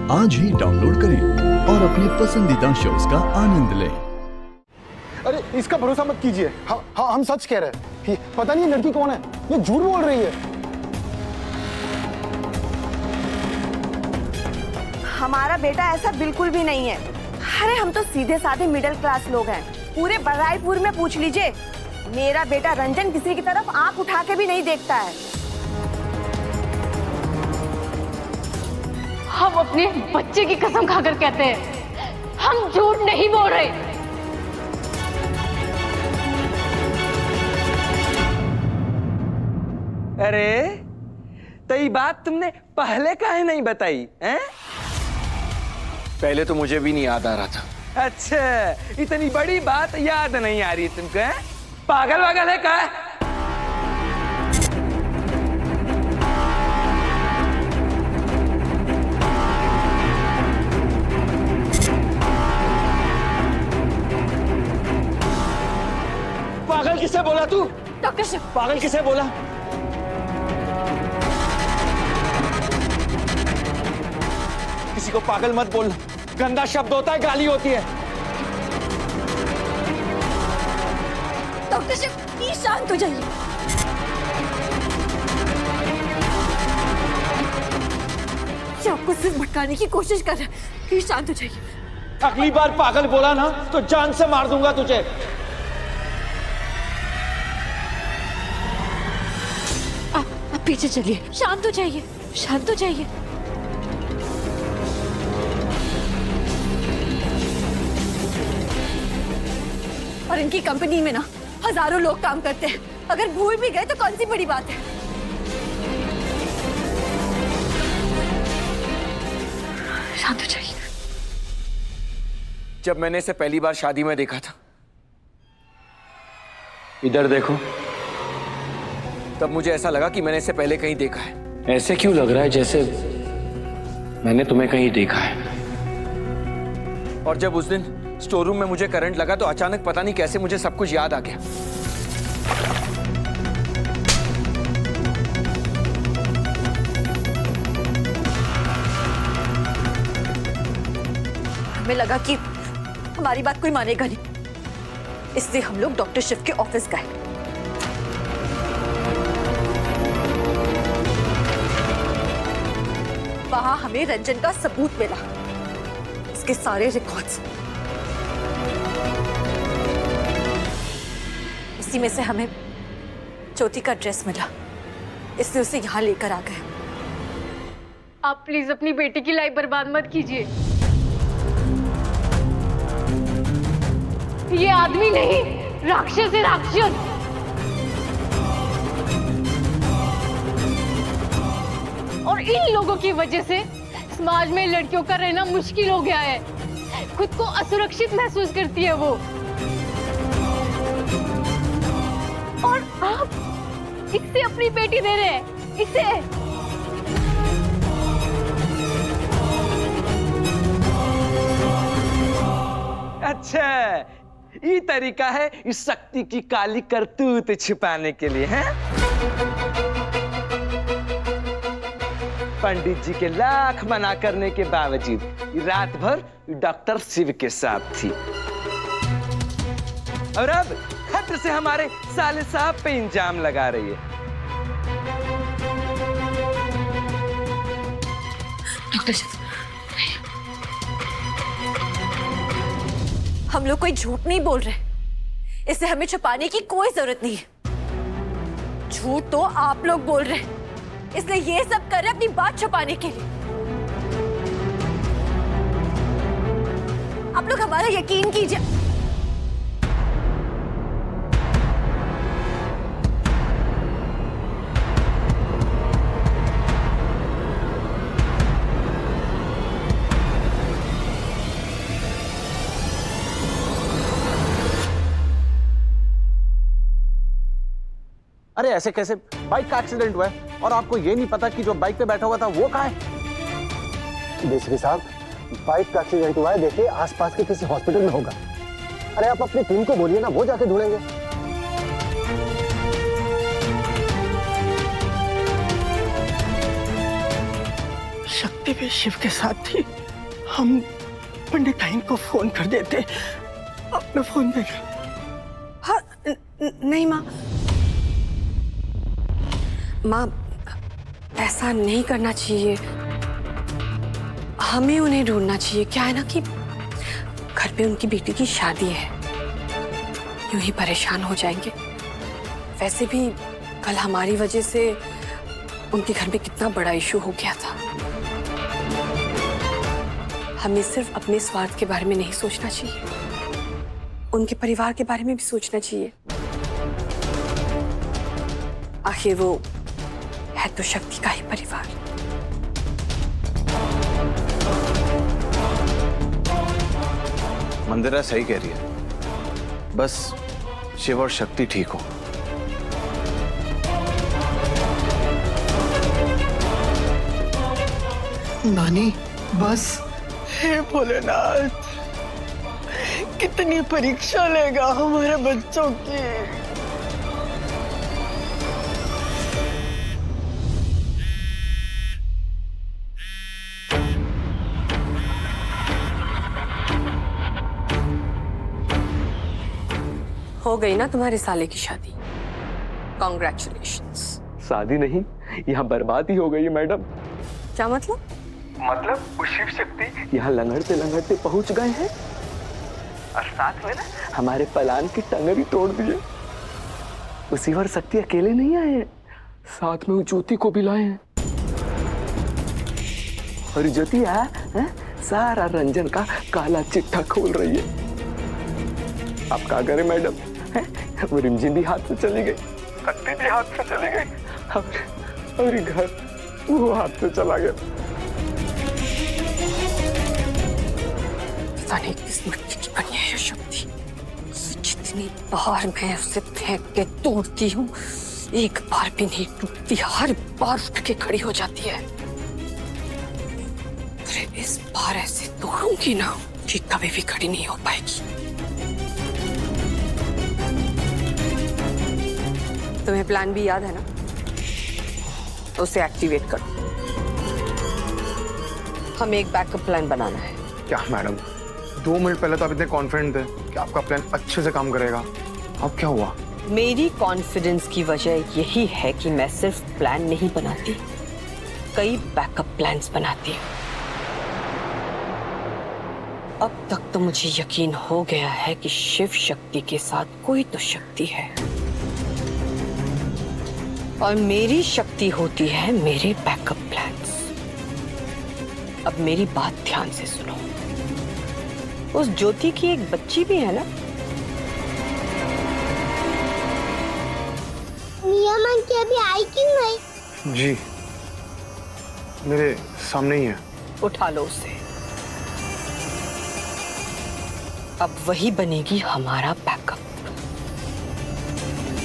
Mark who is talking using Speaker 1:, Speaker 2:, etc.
Speaker 1: आज ही डाउनलोड करें और अपने पसंदीदा शोज का आनंद लें।
Speaker 2: अरे इसका भरोसा मत कीजिए। हम सच कह रहे हैं। पता नहीं लड़की कौन है, ये झूठ बोल रही है।
Speaker 3: हमारा बेटा ऐसा बिल्कुल भी नहीं है। अरे हम तो सीधे साधे मिडिल क्लास लोग हैं। पूरे बराईपुर में पूछ लीजिए, मेरा बेटा रंजन किसी की तरफ आंख उठा के भी नहीं देखता है।
Speaker 4: हम अपने बच्चे की कसम खाकर कहते हैं, हम झूठ नहीं बोल रहे।
Speaker 5: अरे तो ये बात तुमने पहले काहे नहीं बताई हैं?
Speaker 6: पहले तो मुझे भी नहीं याद आ रहा था।
Speaker 5: अच्छा, इतनी बड़ी बात याद नहीं आ रही तुमको हैं? पागल वागल है का?
Speaker 6: पागल किसे बोला तू?
Speaker 4: डॉक्टर शिव,
Speaker 6: पागल किसे बोला? किसी को पागल मत बोलना, गंदा शब्द होता है, गाली होती है।
Speaker 4: डॉक्टर शिव, प्लीज शांत हो जाइए। ये आपको सिर्फ भटकाने की कोशिश कर रहा है, प्लीज शांत हो जाइए।
Speaker 6: अगली बार पागल बोला ना तो जान से मार दूंगा तुझे।
Speaker 4: आप पीछे चलिए, शांत हो जाइए, शांत हो जाइए। और इनकी कंपनी में ना हजारों लोग काम करते हैं। अगर भूल भी गए तो कौन सी बड़ी बात है। शांत हो जाइए।
Speaker 6: जब मैंने इसे पहली बार शादी में देखा था, इधर देखो, तब मुझे ऐसा लगा कि मैंने इसे पहले कहीं देखा है। ऐसे क्यों लग रहा है जैसे मैंने तुम्हें कहीं देखा है? और जब उस दिन स्टोर रूम में मुझे करंट लगा तो अचानक पता नहीं कैसे मुझे सब कुछ याद आ गया।
Speaker 4: हमें लगा कि हमारी बात कोई मानेगा नहीं, इसलिए हम लोग डॉक्टर शिव के ऑफिस गए। वहां हमें रंजन का सबूत मिला, इसके सारे रिकॉर्ड्स। इसी में से हमें ज्योति का ड्रेस मिला, इसलिए उसे यहां लेकर आ गए। आप प्लीज अपनी बेटी की लाइफ बर्बाद मत कीजिए। ये आदमी नहीं, राक्षस है, राक्षस। और इन लोगों की वजह से समाज में लड़कियों का रहना मुश्किल हो गया है। खुद को असुरक्षित महसूस करती है वो। और आप इससे अपनी बेटी दे रहे हैं, इसे।
Speaker 5: अच्छा, ये तरीका है इस शक्ति की काली करतूत छिपाने के लिए, हैं? पंडित जी के लाख मना करने के बावजूद रात भर डॉक्टर शिव के साथ थी, और अब खट से हमारे साले साहब पे इंजाम लगा रही है।
Speaker 4: डॉक्टर शिव, हम लोग कोई झूठ नहीं बोल रहे, इसे हमें छुपाने की कोई जरूरत नहीं है। झूठ तो आप लोग बोल रहे हैं, इसलिए ये सब कर रहे अपनी बात छुपाने के लिए। आप लोग हमारा यकीन कीजिए।
Speaker 2: अरे ऐसे कैसे? बाइक का एक्सीडेंट हुआ है और आपको ये नहीं पता कि जो बाइक पे बैठा हुआ था वो कहाँ है? डीसीपी साहब, बाइक का एक्सीडेंट हुआ है, देखिए आसपास के किसी हॉस्पिटल में होगा। अरे आप अपनी टीम को बोलिए ना, वो जाके ढूंढेंगे।
Speaker 4: शक्ति
Speaker 7: शक्ति भी शिव के साथ थी। हम पंडिताइन को फोन कर देते। अपना फोन देगा।
Speaker 3: हाँ, नहीं माँ, माँ ऐसा नहीं करना चाहिए। हमें उन्हें ढूंढना चाहिए। क्या है ना कि घर पे उनकी बेटी की शादी है, यूं ही परेशान हो जाएंगे। वैसे भी कल हमारी वजह से उनके घर में कितना बड़ा इशू हो गया था। हमें सिर्फ अपने स्वार्थ के बारे में नहीं सोचना चाहिए, उनके परिवार के बारे में भी सोचना चाहिए। आखिर वो है तो शक्ति का ही परिवार।
Speaker 2: मंदिरा सही कह रही है, बस शिव और शक्ति ठीक हो।
Speaker 7: नानी बस। हे भोलेनाथ, कितनी परीक्षा लेगा हमारे बच्चों की।
Speaker 3: हो गई ना तुम्हारे साले की शादी। कॉन्ग्रेचुलेशंस।
Speaker 5: शादी नहीं, यहाँ बर्बादी हो गई है मैडम।
Speaker 3: क्या मतलब?
Speaker 5: मतलब वो शिव शक्ति यहाँ लंगड़ते पहुंच गए हैं और साथ में ना हमारे पलान की टंगरी तोड़ दिए। उसी बार शक्ति अकेले नहीं आए हैं, साथ में वो ज्योति को भी लाए हैं। और ज्योति है सारा रंजन का काला चिट्ठा खोल रही है। आप क्या करें मैडम, वो रिमझिम भी हाथ से चली गई, शक्ति भी हाथ से चली गई, और घर वो हाथ से चला गया।
Speaker 3: पता नहीं किस मिट्टी की बनी है ये शक्ति। जितनी बार मैं उसे फेंक के तोड़ती हूँ, एक बार भी नहीं टूटती, हर बार उठ के खड़ी हो जाती है। अरे इस बार ऐसे तोड़ूंगी ना कि कभी भी खड़ी नहीं हो पाएगी। तुम्हें प्लान भी याद है ना, तो उसे एक्टिवेट करो। हमें एक बैकअप प्लान बनाना है।
Speaker 8: क्या मैडम, 2 मिनट पहले तो आप इतने कॉन्फिडेंट थे कि आपका प्लान अच्छे से काम करेगा। अब क्या हुआ?
Speaker 3: मेरी कॉन्फिडेंस की वजह यही है कि मैं सिर्फ प्लान नहीं बनाती, कई बैकअप प्लान्स बनाती हूँ। अब तक तो मुझे यकीन हो गया है कि शिव शक्ति के साथ कोई तो शक्ति है, और मेरी शक्ति होती है मेरे बैकअप प्लान्स। अब मेरी बात ध्यान से सुनो। उस ज्योति की एक बच्ची भी है ना?
Speaker 9: नियमन की अभी आई क्यों नहीं?
Speaker 8: जी मेरे सामने ही है।
Speaker 3: उठा लो उसे। अब वही बनेगी हमारा बैकअप।